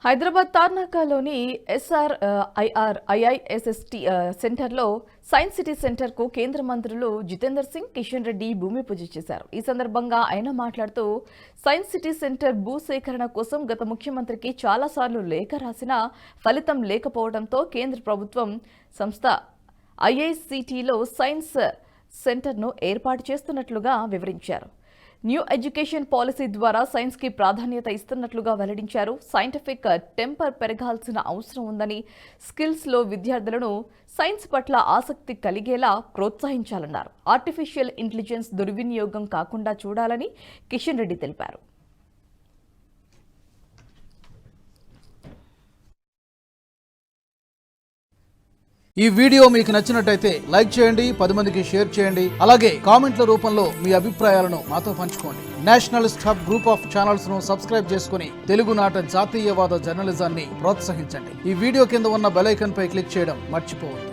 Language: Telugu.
హైదరాబాద్ తార్నాకలోని ఐఐఎస్ఎస్టీ సెంటర్లో సైన్స్ సిటీ సెంటర్కు కేంద్ర మంత్రులు జితేందర్ సింగ్, కిషన్ రెడ్డి భూమి పూజ చేశారు. ఈ సందర్భంగా ఆయన మాట్లాడుతూ సైన్స్ సిటీ సెంటర్ భూసేకరణ కోసం గత ముఖ్యమంత్రికి చాలాసార్లు లేఖ రాసినా ఫలితం లేకపోవడంతో కేంద్ర ప్రభుత్వం సంస్థ ఐఐసిటీలో సైన్స్ సెంటర్ను ఏర్పాటు చేస్తున్నట్లుగా వివరించారు. న్యూ ఎడ్యుకేషన్ పాలసీ ద్వారా సైన్స్ కి ప్రాధాన్యత ఇస్తున్నట్లుగా వెల్లడించారు. సైంటిఫిక్ టెంపర్ పెరగాల్సిన అవసరం ఉందని, స్కిల్స్ లో విద్యార్థులను సైన్స్ పట్ల ఆసక్తి కలిగేలా ప్రోత్సహించాలన్నారు. ఆర్టిఫిషియల్ ఇంటెలిజెన్స్ దుర్వినియోగం కాకుండా చూడాలని కిషన్ రెడ్డి తెలిపారు. ఈ వీడియో మీకు నచ్చినట్టయితే లైక్ చేయండి, 10 మందికి షేర్ చేయండి. అలాగే కామెంట్ల రూపంలో మీ అభిప్రాయాలను మాతో పంచుకోండి. Nationalist hub group of channels ను సబ్స్క్రైబ్ చేసుకుని తెలుగునాట జాతీయవాద జర్నలిజాన్ని ప్రోత్సహించండి. ఈ వీడియో కింద ఉన్న బెల్ ఐకాన్ పై క్లిక్ చేయడం మర్చిపోవద్దు.